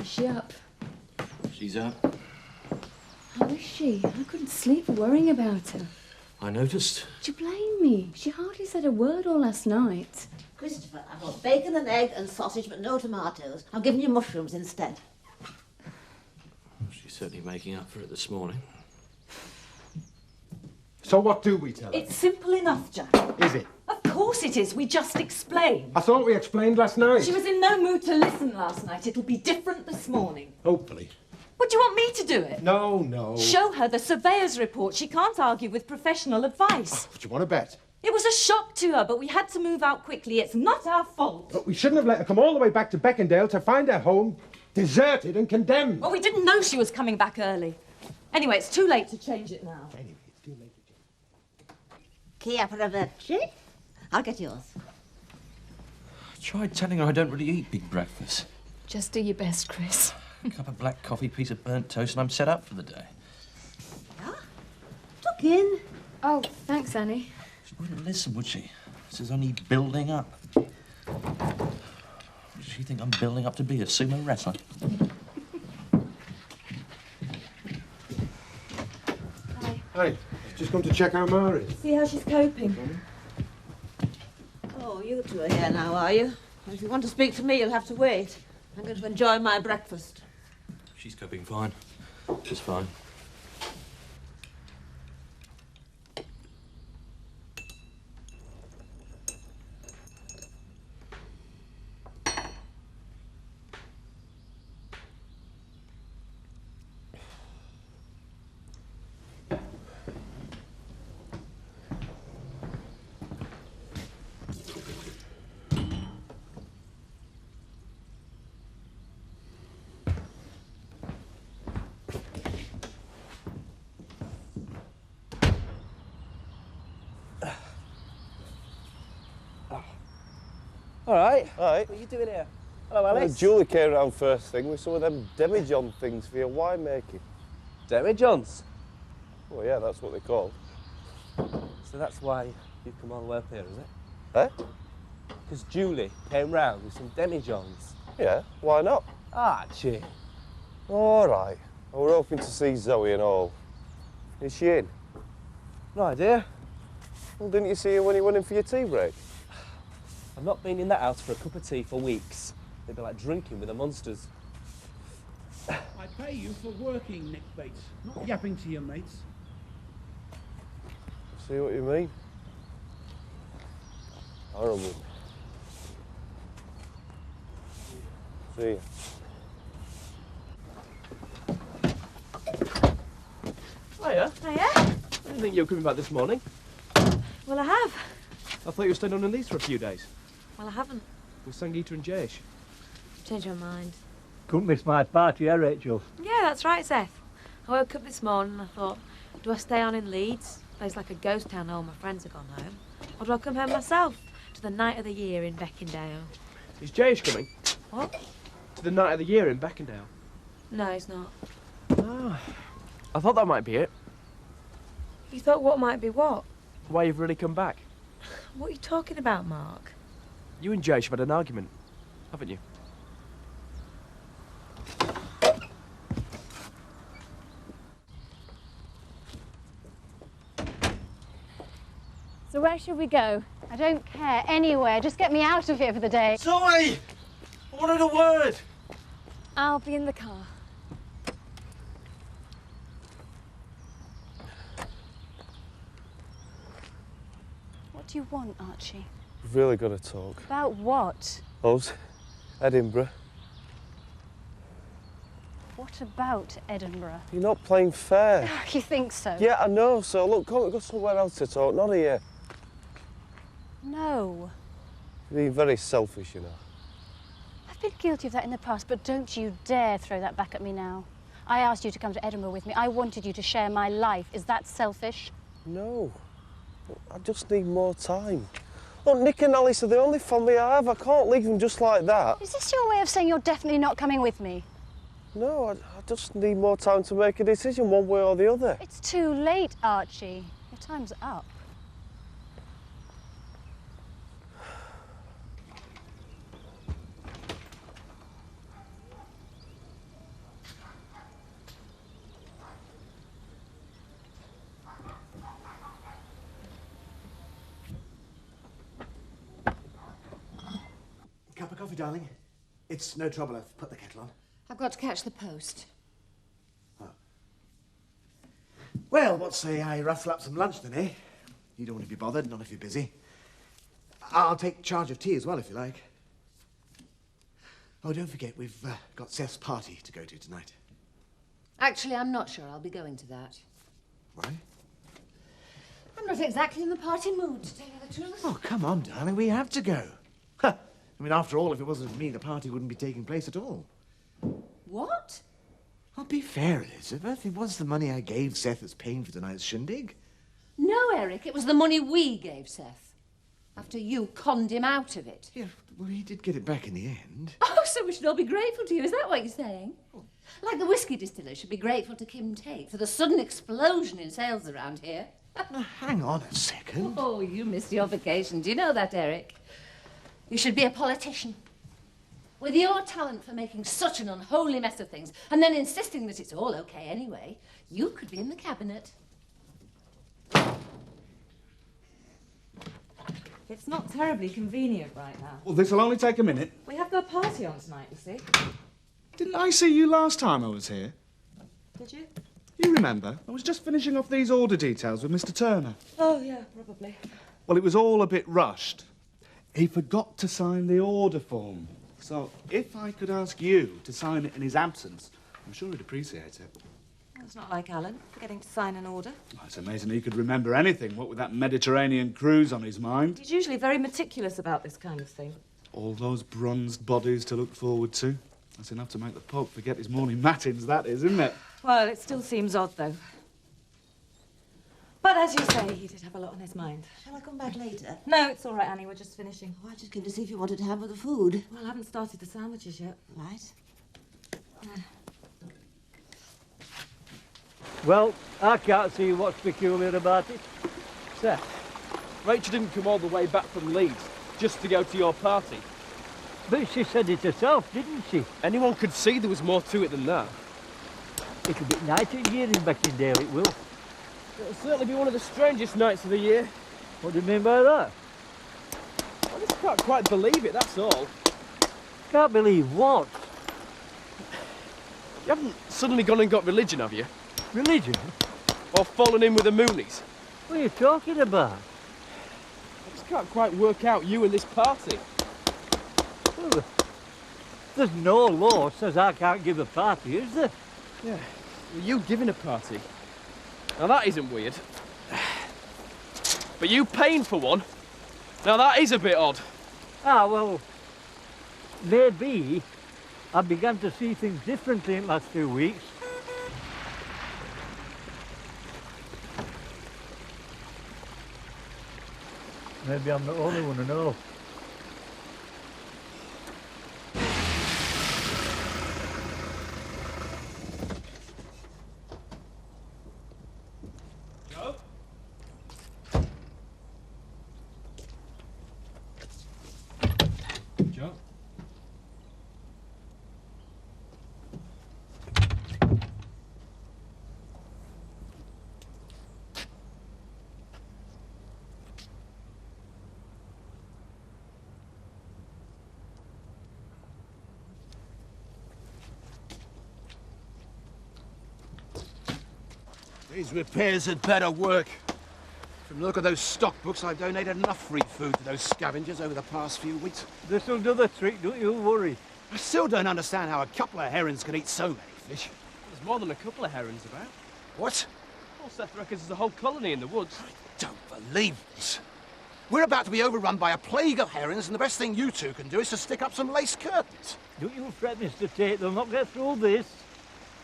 Is she up? She's up. How is she? I couldn't sleep worrying about her. I noticed. Do you blame me? She hardly said a word all last night. Christopher, I've got bacon and egg and sausage, but no tomatoes. I'm giving you mushrooms instead. She's certainly making up for it this morning. So what do we tell her? It's simple enough, Jack. Is it? Of course it is. We just explained. I thought we explained last night. She was in no mood to listen last night. It'll be different this morning. Hopefully. Would you want me to do it? No. Show her the surveyor's report. She can't argue with professional advice. What do you want to bet? It was a shock to her, but we had to move out quickly. It's not our fault. But we shouldn't have let her come all the way back to Beckendale to find her home deserted and condemned. Well, we didn't know she was coming back early. Anyway, it's too late to change it now. Anyway, it's too late to change. Kia proverci. I'll get yours. I tried telling her I don't really eat big breakfast. Just do your best, Chris. A cup of black coffee, piece of burnt toast, and I'm set up for the day. Yeah? Tuck in. Oh, thanks, Annie. She wouldn't listen, would she? This is only building up. Does she think I'm building up to be a sumo wrestler? Hi, just come to check how Ma is. See how she's coping. Oh, you two are here now, are you? If you want to speak to me, you'll have to wait. I'm going to enjoy my breakfast. She's coping fine. Just fine. All right. Right. What are you doing here? Hello, Alice. Julie came round first thing with some of them demijohn things for your winemaking. Demijohns. Well, yeah, that's what they're called. So that's why you've come all the way up here, is it? Eh? Because Julie came round with some demijohns. Yeah, why not? Archie. All right. I were hoping to see Zoe and all. Is she in? No idea. Well, didn't you see her when you went in for your tea break? I've not been in that house for a cup of tea for weeks. It'd be like drinking with the monsters. I pay you for working, Nick Bates, not yapping to your mates. See what you mean? Horrible. See ya. Hiya. Hiya. I didn't think you were coming back this morning. Well, I have. I thought you were staying on a lease for a few days. Well, I haven't. With Sangeeta and Jayesh. Changed my mind. Couldn't miss my party, eh, Rachel? Yeah, that's right, Seth. I woke up this morning and I thought, do I stay on in Leeds? Place like a ghost town, all my friends have gone home. Or do I come home myself to the night of the year in Beckendale? Is Jayesh coming? What? To the night of the year in Beckendale. No, he's not. Ah, I thought that might be it. You thought what might be what? Why you've really come back. What are you talking about, Mark? You and Jayesh have had an argument, haven't you? So where should we go? I don't care. Anywhere. Just get me out of here for the day. Zoe! I wanted a word! I'll be in the car. What do you want, Archie? We've really got to talk. About what? Us, Edinburgh. What about Edinburgh? You're not playing fair. You think so? Yeah, I know. So look, come on, go somewhere else to talk. Not here. No. You're being very selfish, you know. I've been guilty of that in the past, but don't you dare throw that back at me now. I asked you to come to Edinburgh with me. I wanted you to share my life. Is that selfish? No. I just need more time. Look, Nick and Alice are the only family I have. I can't leave them just like that. Is this your way of saying you're definitely not coming with me? No, I just need more time to make a decision one way or the other. It's too late, Archie. Your time's up. Cup of coffee, darling. It's no trouble. I've put the kettle on. I've got to catch the post. Oh. Well, what say I rustle up some lunch then, eh? You don't want to be bothered, not if you're busy. I'll take charge of tea as well, if you like. Oh, don't forget, we've got Seth's party to go to tonight. Actually, I'm not sure I'll be going to that. Why? I'm not exactly in the party mood, to tell you the truth. Oh, come on, darling, we have to go. I mean, after all, if it wasn't for me, the party wouldn't be taking place at all. What? I'll be fair, Elizabeth. It was the money I gave Seth as paying for tonight's shindig. No, Eric, it was the money we gave Seth. After you conned him out of it. Yeah, well, he did get it back in the end. Oh, so we should all be grateful to you, is that what you're saying? Like the whiskey distillers should be grateful to Kim Tate for the sudden explosion in sales around here. Now, hang on a second. Oh, you missed your vacation. Do you know that, Eric? You should be a politician. With your talent for making such an unholy mess of things, and then insisting that it's all okay anyway, you could be in the cabinet. It's not terribly convenient right now. Well, this'll only take a minute. We have the party on tonight, you see. Didn't I see you last time I was here? Did you? You remember? I was just finishing off these order details with Mr. Turner. Oh, yeah, probably. Well, it was all a bit rushed. He forgot to sign the order form. So, if I could ask you to sign it in his absence, I'm sure he'd appreciate it. It's not like Alan, forgetting to sign an order. Oh, it's amazing he could remember anything, what with that Mediterranean cruise on his mind. He's usually very meticulous about this kind of thing. All those bronzed bodies to look forward to. That's enough to make the Pope forget his morning matins, that is, isn't it? Well, it still seems odd, though. But as you say, he did have a lot on his mind. Shall I come back later? No, it's all right, Annie. We're just finishing. Oh, I just came to see if you wanted to have with the food. Well, I haven't started the sandwiches yet. Right. Well, I can't see what's peculiar about it. Seth, Rachel didn't come all the way back from Leeds just to go to your party. But she said it herself, didn't she? Anyone could see there was more to it than that. It'll be night and year in Beckindale, it will. It'll certainly be one of the strangest nights of the year. What do you mean by that? I just can't quite believe it, that's all. Can't believe what? You haven't suddenly gone and got religion, have you? Religion? Or fallen in with the Moonies? What are you talking about? I just can't quite work out you and this party. Well, there's no law says I can't give a party, is there? Yeah, well, you giving a party. Now that isn't weird. But you paying for one? Now that is a bit odd. Ah, well, maybe I've begun to see things differently in the last few weeks. Maybe I'm the only one to know. Joe? Joe? These repairs had better work. From the look of those stock books, I've donated enough free food to those scavengers over the past few weeks. This'll do the trick, don't you worry. I still don't understand how a couple of herons can eat so many fish. There's more than a couple of herons about. What? Well, Seth reckons there's a whole colony in the woods. I don't believe this. We're about to be overrun by a plague of herons, and the best thing you two can do is to stick up some lace curtains. Don't you fret, Mr. Tate, they'll not get through this.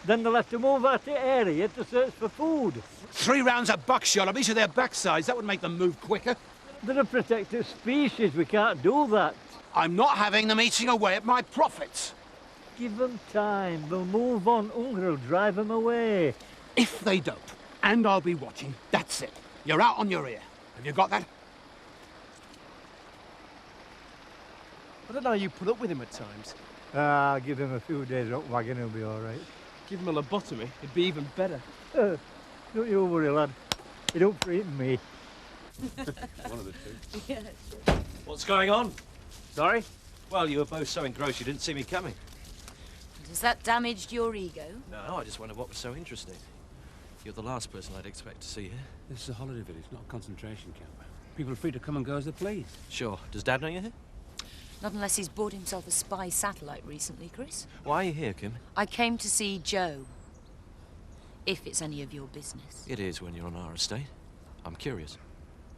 Then they'll have to move out the area to search for food. 3 rounds of buckshot on each of their backsides, that would make them move quicker. They're a protected species, we can't do that. I'm not having them eating away at my profits. Give them time, they'll move on, hunger will drive them away. If they don't, and I'll be watching, that's it. You're out on your ear. Have you got that? I don't know how you put up with him at times. Ah, give him a few days up wagon, he'll be all right. Give him a lobotomy, it'd be even better. Don't you worry, lad. You don't frighten me. One of the two. Yeah. What's going on? Sorry? Well, you were both so engrossed you didn't see me coming. Has that damaged your ego? No, I just wondered what was so interesting. You're the last person I'd expect to see here. This is a holiday village, not a concentration camp. People are free to come and go as they please. Sure. Does Dad know you're here? Not unless he's bought himself a spy satellite recently, Chris. Why are you here, Kim? I came to see Joe. If it's any of your business. It is when you're on our estate. I'm curious.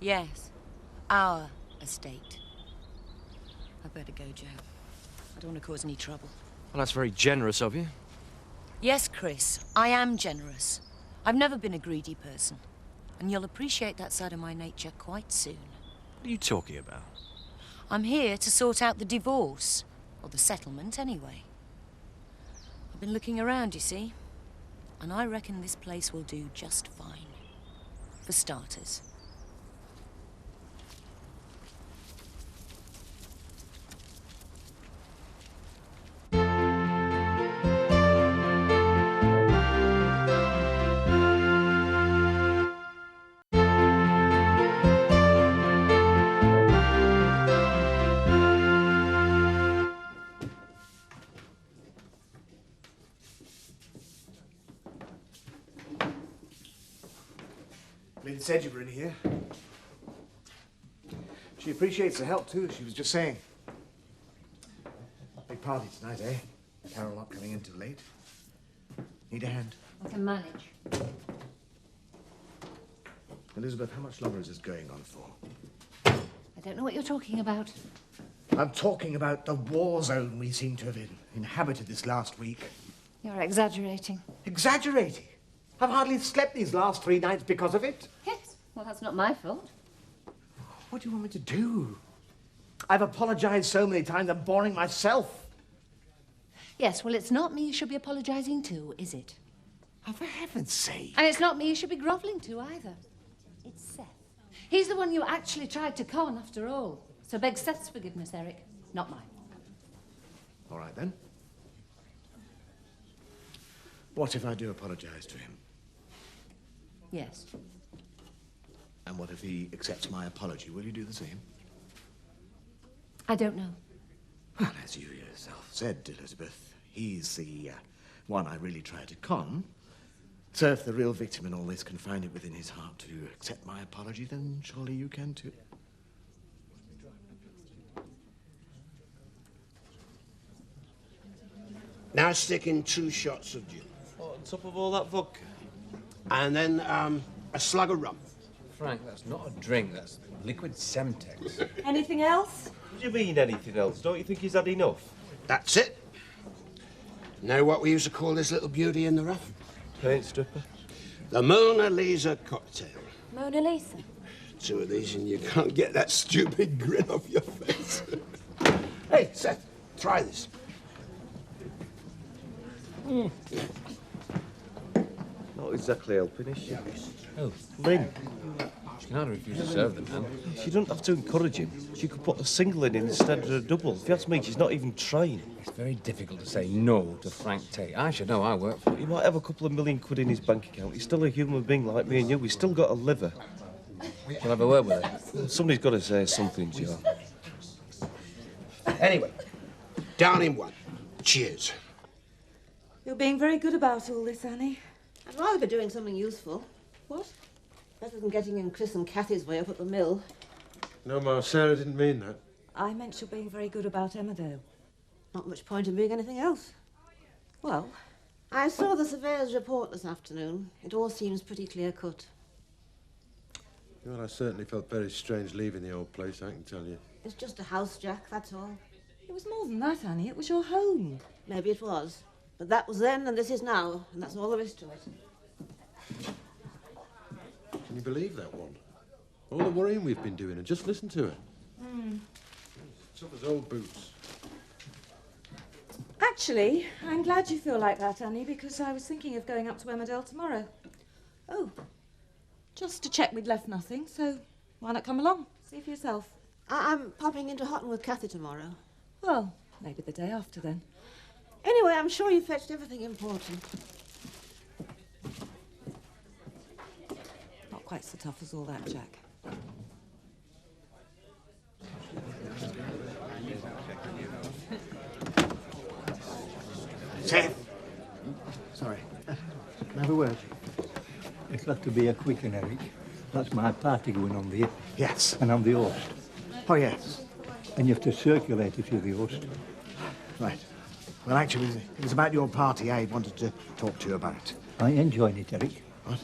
Yes. Our estate. I better go, Joe. I don't want to cause any trouble. Well, that's very generous of you. Yes, Chris, I am generous. I've never been a greedy person. And you'll appreciate that side of my nature quite soon. What are you talking about? I'm here to sort out the divorce. Or the settlement, anyway. I've been looking around, you see. And I reckon this place will do just fine. For starters. Lynn said you were in here. She appreciates the help, too, she was just saying. Big party tonight, eh? Carol not coming in too late. Need a hand? I can manage. Elizabeth, how much longer is this going on for? I don't know what you're talking about. I'm talking about the war zone we seem to have inhabited this last week. You're exaggerating. Exaggerating? I've hardly slept these last 3 nights because of it. Yes. Well, that's not my fault. What do you want me to do? I've apologized so many times, I'm boring myself. Yes, well, it's not me you should be apologising to, is it? Oh, for heaven's sake. And it's not me you should be grovelling to, either. It's Seth. He's the one you actually tried to con, after all. So beg Seth's forgiveness, Eric, not mine. All right, then. What if I do apologise to him? Yes. And what if he accepts my apology? Will you do the same? I don't know. Well, as you yourself said, Elizabeth, he's the one I really tried to con. So if the real victim in all this can find it within his heart to accept my apology, then surely you can too. Now stick in 2 shots of gin. What, on top of all that vodka? And then a slug of rum. Frank, that's not a drink, that's liquid Semtex. Anything else? What do you mean, anything else? Don't you think he's had enough? That's it. Know what we used to call this little beauty in the rough? Paint stripper. The Mona Lisa cocktail. Mona Lisa? 2 of these and you can't get that stupid grin off your face. Hey, Seth, try this. Not exactly helping, is she? Oh, Lynn. she can hardly refuse to serve them, man. She doesn't have to encourage him. She could put a single in instead of a double. If you ask me, she's not even trying. It's very difficult to say no to Frank Tate. I should know, I work for He might have a couple of million quid in his bank account. He's still a human being like me and you. He's still got a liver. Shall I have a word with her? Somebody's got to say something, Joe. Anyway, down in 1. Cheers. You're being very good about all this, Annie. I'd rather be doing something useful. What? Better than getting in Chris and Kathy's way up at the mill. No, Ma, Sarah didn't mean that. I meant you're being very good about Emmerdale. Not much point in being anything else. Well, I saw the surveyor's report this afternoon. It all seems pretty clear-cut. Well, I certainly felt very strange leaving the old place, I can tell you. It's just a house, Jack, that's all. It was more than that, Annie. It was your home. Maybe it was. But that was then and this is now, and that's all there is to it. Can you believe that one? All the worrying we've been doing, and just listen to her. Tough as old boots. Actually, I'm glad you feel like that, Annie, because I was thinking of going up to Emmerdale tomorrow. Oh, just to check we'd left nothing, so why not come along? See for yourself. I'm popping into Houghton with Kathy tomorrow. Well, maybe the day after then. Anyway, I'm sure you fetched everything important. Not quite so tough as all that, Jack. Seth! Sorry. Have a word. It's got to be a quick one, Eric. That's my party going on there. Yes. And I'm the host. Oh, yes. And you have to circulate if you're the host. Right. Well, actually, it was about your party I wanted to talk to you about. I enjoyed it, Eric. What?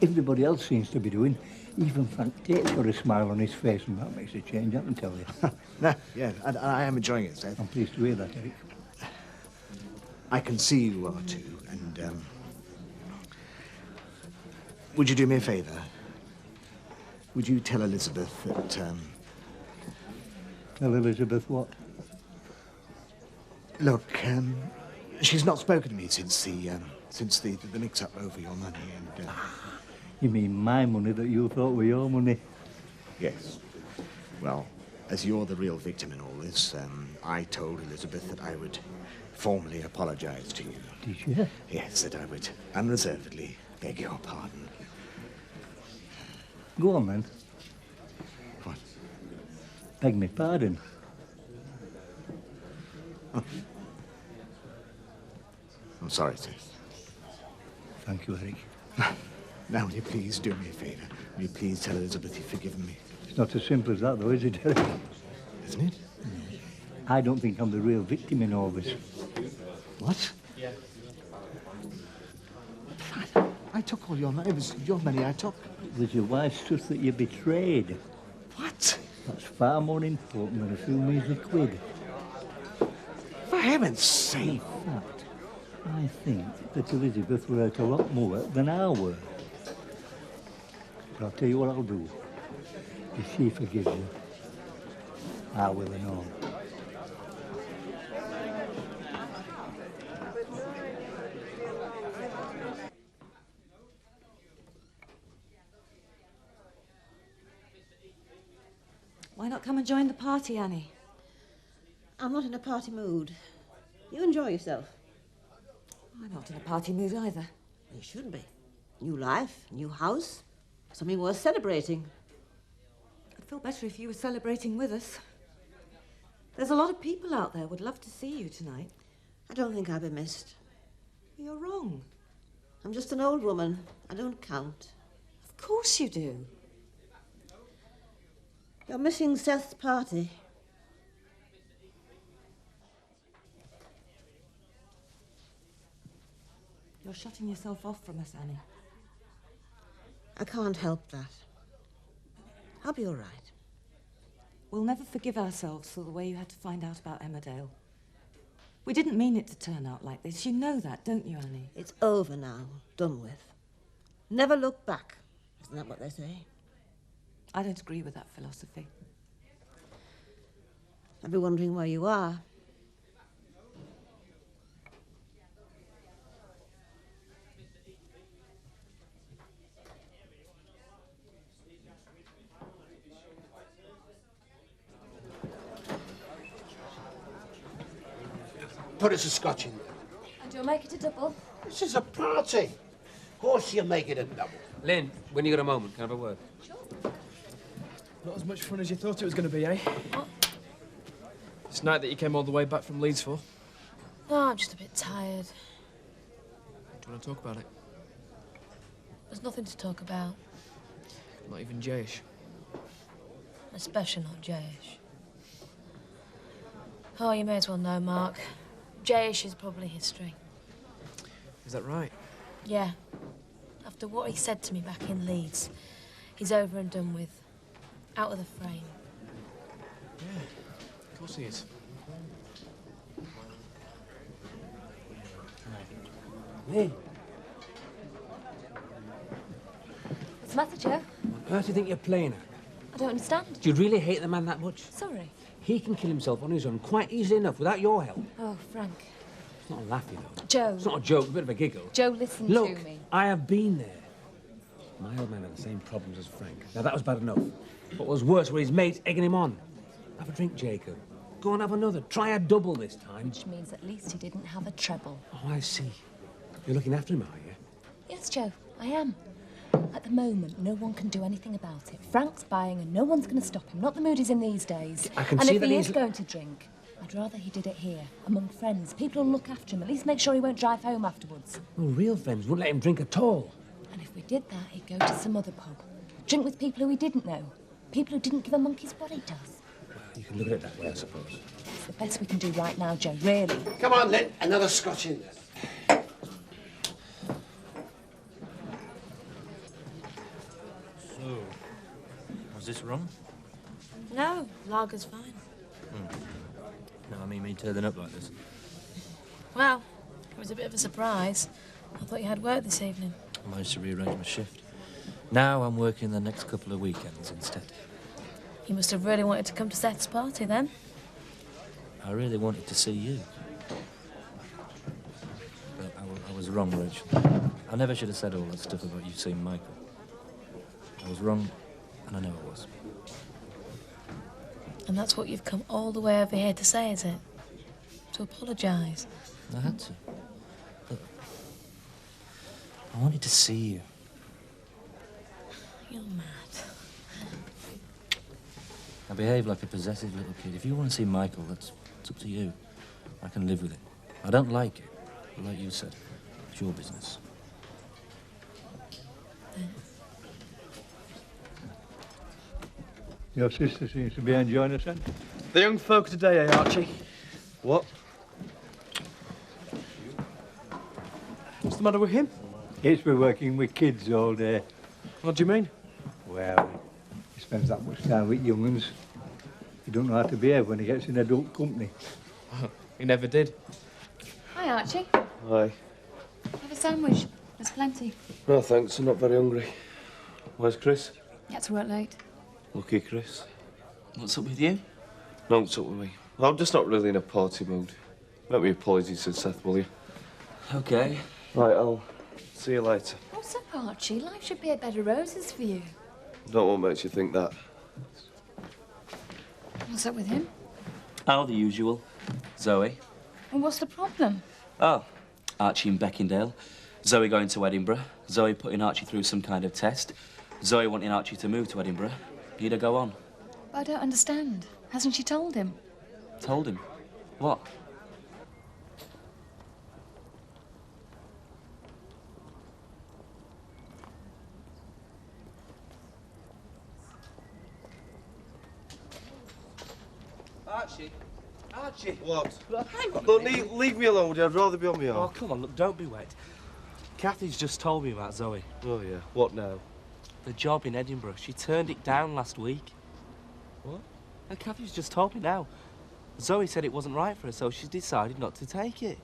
Everybody else seems to be doing. Even Frank Tate's got a smile on his face, and that makes a change, I can tell you. No, yeah, I am enjoying it, Seth. I'm pleased to hear that, Eric. I can see you are too, and, would you do me a favour? Would you tell Elizabeth that, Tell Elizabeth what? Look, she's not spoken to me since the mix-up over your money, and, You mean my money that you thought were your money? Yes. Well, as you're the real victim in all this, I told Elizabeth that I would formally apologise to you. Did you? Yes, that I would unreservedly beg your pardon. Go on, then. What? Beg me pardon. Oh. I'm sorry, Seth. Thank you, Eric. Now, will you please do me a favour? Will you please tell Elizabeth you've forgiven me? It's not as simple as that, though, is it, Eric? Isn't it? I don't think I'm the real victim in all this. What? Yeah. I took all your money. It was your money I took. It was your wife's trust that you betrayed. What? That's far more important than a few measly quid. For heaven's sake. In fact, I think that Elizabeth were out a lot more than I were. But I'll tell you what I'll do. If she forgives you, I will and all. Why not come and join the party, Annie? I'm not in a party mood. You enjoy yourself. I'm not in a party mood either. You should be. New life, new house, something worth celebrating. I'd feel better if you were celebrating with us. There's a lot of people out there would love to see you tonight. I don't think I'll be missed. You're wrong. I'm just an old woman. I don't count. Of course you do. You're missing Seth's party. You're shutting yourself off from us, Annie. I can't help that. I'll be all right. We'll never forgive ourselves for the way you had to find out about Emmerdale. We didn't mean it to turn out like this. You know that, don't you, Annie? It's over now. Done with. Never look back. Isn't that what they say? I don't agree with that philosophy. I'll be wondering where you are. Put us a scotch in there. And you'll make it a double? This is a party. Of course you'll make it a double. Lynn, when you got a moment, can I have a word? Sure. Not as much fun as you thought it was going to be, eh? What? This night that you came all the way back from Leeds for? Oh, I'm just a bit tired. Do you want to talk about it? There's nothing to talk about. Not even Jayish. Especially not Jayish. Oh, you may as well know, Mark. Jayish is probably history. Is that right? Yeah. After what he said to me back in Leeds, he's over and done with. Out of the frame. Yeah, of course he is. Lynn, What's the matter, Joe? on earth do you think you're playing at? I don't understand. Do you really hate the man that much? Sorry. He can kill himself on his own quite easily enough without your help. Oh, Frank. It's not a laugh, you know. Joe. It's not a joke, a bit of a giggle. Joe, listen Look, to me. I have been there. My old man had the same problems as Frank. Now, that was bad enough. What was worse were his mates egging him on. Have a drink, Jacob. Go and have another. Try a double this time. Which means at least he didn't have a treble. Oh, I see. You're looking after him, are you? Yes, Joe, I am. At the moment, no one can do anything about it. Frank's buying and no one's going to stop him. Not the mood he's in these days. I can and see if that he he's... is going to drink, I'd rather he did it here, among friends. People will look after him, at least make sure he won't drive home afterwards. Well, real friends wouldn't let him drink at all. And if we did that, he'd go to some other pub. Drink with people who he didn't know. People who didn't give a monkey's what he does. You can look at it that way, I suppose. It's the best we can do right now, Joe, really. Come on, then. Another scotch in there. So, was this wrong? No, lager's fine. No, I mean me turning up like this. Well, it was a bit of a surprise. I thought you had work this evening. I managed to rearrange my shift. Now I'm working the next couple of weekends instead. You must have really wanted to come to Seth's party then. I really wanted to see you. But I was wrong, Rachel. I never should have said all that stuff about you seeing Michael. I was wrong, and I know I was. And that's what you've come all the way over here to say, is it? To apologise? I had to. But I wanted to see you. You're mad. I behave like a possessive little kid. If you want to see Michael, it's up to you. I can live with it. I don't like it, but like you said, it's your business. Your sister seems to be enjoying herself. The young folk today, eh, Archie? What? What's the matter with him? He's been working with kids all day. What do you mean? Well, he spends that much time with young uns. He don't know how to behave when he gets in adult company. He never did. Hi, Archie. Hi. Have a sandwich. There's plenty. No, thanks. I'm not very hungry. Where's Chris? He had to work late. Lucky Chris. What's up with you? No, what's up with me? I'm just not really in a party mood. Make me apologies to Seth, will you? Okay. Right, I'll see you later. What's up, Archie? Life should be a bed of roses for you. Don't want makes you think that. What's up with him? Oh, the usual. Zoe. And what's the problem? Oh, Archie in Beckindale. Zoe going to Edinburgh. Zoe putting Archie through some kind of test. Zoe wanting Archie to move to Edinburgh. He'd go on. I don't understand. Hasn't she told him? Told him. What? Archie. Archie. What? Hang on. Look, leave me alone, would you? I'd rather be on my own. Oh, come on, look, don't be wet. Kathy's just told me about Zoe. Oh, yeah. What now? The job in Edinburgh. She turned it down last week. What? And Kathy's just told me now. Zoe said it wasn't right for her, so she decided not to take it.